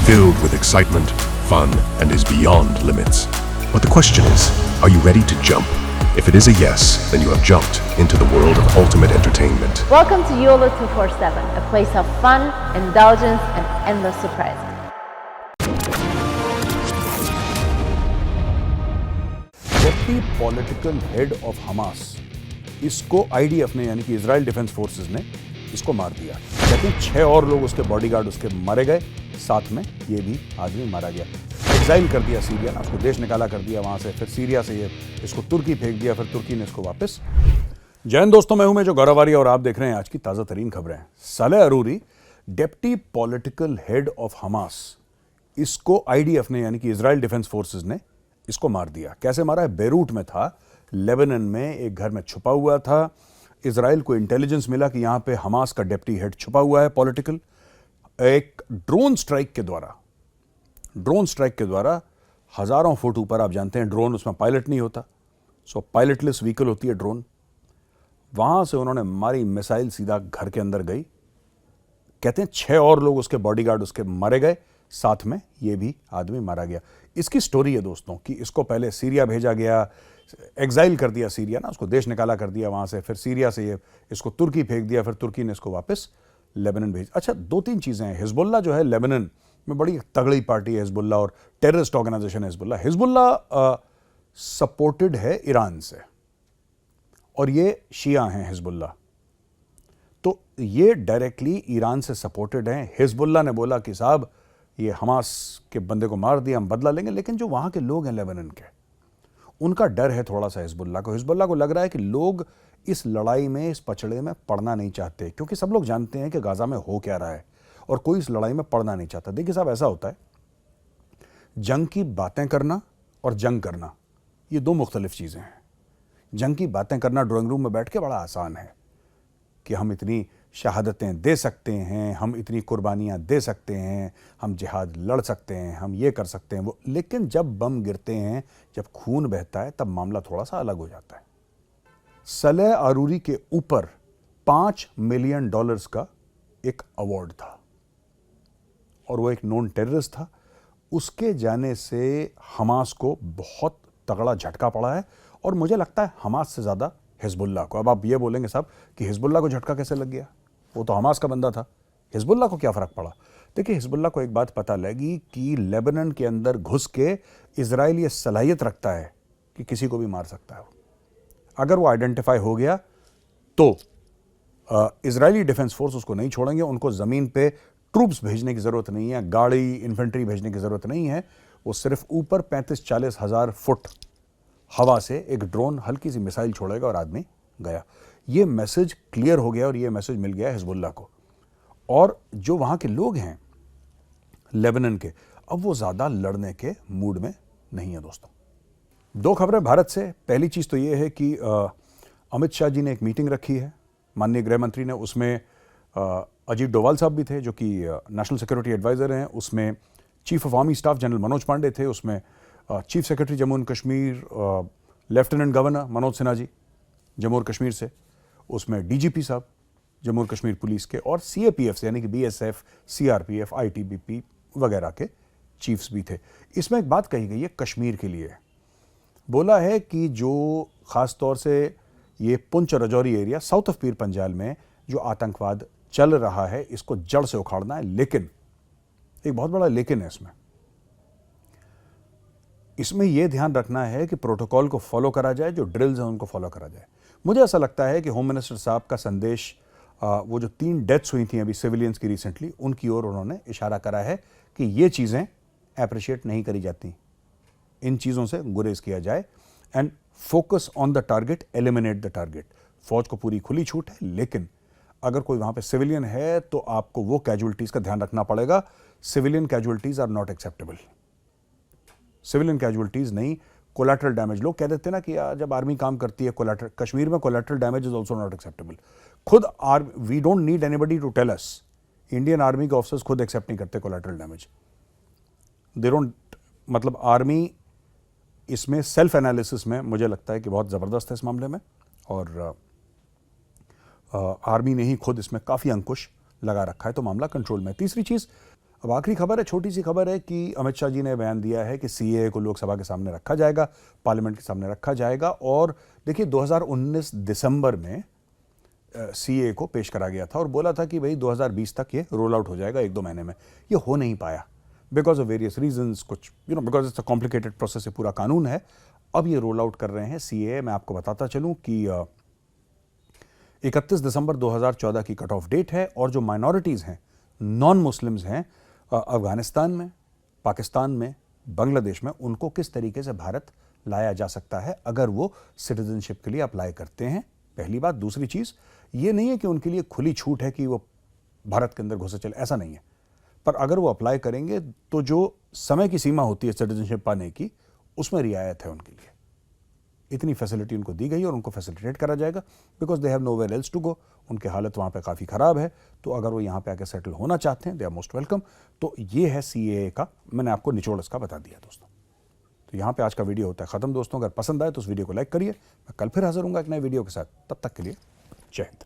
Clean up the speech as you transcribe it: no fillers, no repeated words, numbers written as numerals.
filled with excitement, fun, and is beyond limits. But the question is, are you ready to jump? If it is a yes, then you have jumped into the world of ultimate entertainment. Welcome to YOLO 247, a place of fun, indulgence, and endless surprises. Deputy political head of Hamas, इसको IDF ने यानी कि Israel defence forces ने इसको मार दिया। कहते हैं 6 और लोग उसके बॉडीगार्ड उसके मारे गए, साथ में ये भी आदमी मारा गया। एग्जाइल कर दिया सीरिया ने, उसको देश निकाला कर दिया वहां से, फिर सीरिया से ये इसको तुर्की फेंक दिया, फिर तुर्की ने इसको वापस। जय हिंद दोस्तों, मैं हूं मेजर गौरव और आप देख रहे हैं आज की ताजा तरीन खबरें। Saleh अरूरी, deputy political head of Hamas, इसको आईडीएफ ने यानी कि इजराइल डिफेंस फोर्सेस ने इसको मार दिया। कैसे मारा है? बेरूट में था, लेबनान में एक घर में छुपा हुआ था। इजराइल को इंटेलिजेंस मिला कि यहां पे हमास का डेप्टी हेड छुपा हुआ है पॉलिटिकल। एक ड्रोन स्ट्राइक के द्वारा हजारों फुट ऊपर, आप जानते हैं ड्रोन, उसमें पायलट नहीं होता, सो पायलटलेस व्हीकल होती है ड्रोन, वहां से उन्होंने मारी मिसाइल, सीधा घर के अंदर गई। कहते हैं 6 और लोग उसके बॉडीगार्ड उसके मारे गए, साथ में ये भी आदमी मारा गया। इसकी स्टोरी है दोस्तों कि इसको पहले सीरिया भेजा गया, एग्जाइल कर दिया सीरिया ना, उसको देश निकाला कर दिया वहां से, फिर सीरिया से ये इसको तुर्की फेंक दिया, फिर तुर्की ने इसको वापस लेबनान भेज। अच्छा, 2-3 चीजें हैं। हिजबुल्लाह जो है लेबनान में बड़ी तगड़ी पार्टी है हिजबुल्लाह, और टेररिस्ट ऑर्गेनाइजेशन है हिजबुल्लाह। हिजबुल्लाह सपोर्टेड है ईरान से, और ये शिया हैं हिजबुल्लाह, तो ये डायरेक्टली ईरान से सपोर्टेड हैं। हिजबुल्लाह ने बोला कि साहब ये हमास के बंदे को मार दिया, हम बदला लेंगे। लेकिन जो वहां के लोग हैं लेबनान के, उनका डर है थोड़ा सा हिजबुल्लाह को। हिजबुल्लाह को लग रहा है कि लोग इस लड़ाई में, इस पचड़े में पड़ना नहीं चाहते, क्योंकि सब लोग जानते हैं कि गाजा में हो क्या रहा है, और कोई इस लड़ाई में पड़ना नहीं चाहता। देखिए साहब, ऐसा होता है, जंग की बातें करना और जंग करना, ये 2 मुख्तलिफ चीजें हैं। जंग की बातें करना ड्राइंग रूम में बैठ के बड़ा आसान है कि हम इतनी शहादतें दे सकते हैं, हम इतनी कुर्बानियां दे सकते हैं, हम जिहाद लड़ सकते हैं, हम ये कर सकते हैं वो। लेकिन जब बम गिरते हैं, जब खून बहता है, तब मामला थोड़ा सा अलग हो जाता है। सालेह अरूरी के ऊपर $5 मिलियन का एक अवार्ड था, और वो एक नॉन टेररिस्ट था। उसके जाने से हमास को बहुत तगड़ा झटका पड़ा है, और मुझे लगता है हमास से ज्यादा हिजबुल्लाह को। अब आप ये बोलेंगे साहब कि हिजबुल्लाह को झटका कैसे लग गया, वो तो हमास का बंदा था, हिजबुल्लाह को क्या फर्क पड़ा? देखिए, हिजबुल्लाह को एक बात पता लगी कि लेबनान के अंदर घुस के इजराइल ये सलाहियत रखता है कि किसी को भी मार सकता है। अगर वो आइडेंटिफाई हो गया तो इजरायली डिफेंस फोर्स उसको नहीं छोड़ेंगे। उनको जमीन पे ट्रूप्स भेजने की जरूरत नहीं है, गाड़ी, इन्फेंट्री भेजने की जरूरत नहीं है। वो सिर्फ ऊपर 35-40 हजार फुट हवा से एक ड्रोन, हल्की सी मिसाइल छोड़ेगा और आदमी गया। ये मैसेज क्लियर हो गया, और ये मैसेज मिल गया हिजबुल्लाह को। और जो वहां के लोग हैं लेबनान के, अब वो ज्यादा लड़ने के मूड में नहीं है दोस्तों। 2 खबरें भारत से। पहली चीज तो ये है कि अमित शाह जी ने एक मीटिंग रखी है, माननीय गृह मंत्री ने। उसमें अजीत डोवाल साहब भी थे, जो कि नेशनल सिक्योरिटी एडवाइजर हैं। उसमें chief of army staff general Manoj Pande थे। उसमें chief secretary Jammu and Kashmir lieutenant governor Manoj Sinha ji Jammu और कश्मीर से। उसमें डीजीपी साहब जम्मू और कश्मीर पुलिस के, और सीएपीएफ से यानी कि बीएसएफ, सीआरपीएफ, आईटीबीपी वगैरह के चीफ्स भी थे। इसमें एक बात कही गई है कश्मीर के लिए। बोला है कि जो खास तौर से ये Poonch Rajouri area, south of Pir Panjal में जो आतंकवाद चल रहा है, इसको जड़ से उखाड़ना है। लेकिन एक बहुत बड़ा लेकिन है इसमें यह ध्यान रखना है कि प्रोटोकॉल को फॉलो करा जाए, जो ड्रिल्स हैं उनको फॉलो करा जाए। मुझे ऐसा लगता है कि होम मिनिस्टर साहब का संदेश, वो जो 3 डेथ्स हुई थी अभी सिविलियंस की रिसेंटली, उनकी ओर उन्होंने इशारा करा है कि ये चीजें अप्रिशिएट नहीं करी जाती, इन चीजों से गुरेज किया जाए, and focus on the target, eliminate the target. फौज को पूरी खुली छूट है, लेकिन अगर कोई वहां पे सिविलियन है तो आपको वो कैजुअलिटीज का ध्यान रखना पड़ेगा। Civilian casualties are not acceptable. Civilian casualties नहीं, कोलैटरल डैमेज। लोग कह देते हैं ना कि जब आर्मी काम करती है कोलैटरल, कश्मीर में collateral damage is also not acceptable. खुद we don't need anybody to tell us, Indian army के ऑफिसर्स खुद एक्सेप्ट नहीं करते कोलैटरल डैमेज। दे डोंट, मतलब आर्मी इसमें सेल्फ एनालिसिस में मुझे लगता है कि बहुत जबरदस्त है इस मामले में, और आर्मी ने ही खुद इसमें काफी अंकुश लगा रखा है, तो मामला कंट्रोल में। तीसरी चीज, अब आखिरी खबर है, छोटी सी खबर है कि अमित शाह जी ने बयान दिया है कि सीएए को लोकसभा के सामने रखा जाएगा, पार्लियामेंट के सामने रखा जाएगा। और देखिए 2019 दिसंबर में सीएए को पेश करा गया था और बोला था कि भाई 2020 तक ये रोल आउट हो जाएगा, 1-2 महीने में। ये हो नहीं पाया बिकॉज ऑफ वेरियस रीजंस, कुछ because it's a complicated process, ये पूरा कानून है। अब ये रोल आउट कर रहे हैं सीएए। मैं आपको बताता चलूं कि 31 दिसंबर 2014 की कट ऑफ डेट है और जो माइनॉरिटीज़ हैं, नॉन मुस्लिम्स हैं अफगानिस्तान में, पाकिस्तान में, बांग्लादेश में, उनको किस तरीके से भारत लाया जा सकता है अगर वो सिटीजनशिप के लिए अप्लाई करते हैं। पहली बात। दूसरी चीज़ ये नहीं है कि उनके लिए खुली छूट है कि वो भारत के अंदर घुसे चले, ऐसा नहीं है। पर अगर वो अप्लाई करेंगे तो जो समय की सीमा होती है सिटीजनशिप पाने की, उसमें रियायत है उनके लिए। इतनी फैसिलिटी उनको दी गई और उनको फैसिलिटेट करा जाएगा because they have nowhere else to go. उनकी हालत वहाँ पे काफ़ी ख़राब है, तो अगर वो यहाँ पे आके सेटल होना चाहते हैं, दे आर मोस्ट वेलकम। तो ये है सीएए का, मैंने आपको निचोड़ इसका बता दिया दोस्तों। तो यहाँ पे आज का वीडियो होता है ख़त्म दोस्तों। अगर पसंद आए तो उस वीडियो को लाइक करिए। मैं कल फिर हाजिर हूँगा एक नए वीडियो के साथ। तब तक के लिए जय हिंद।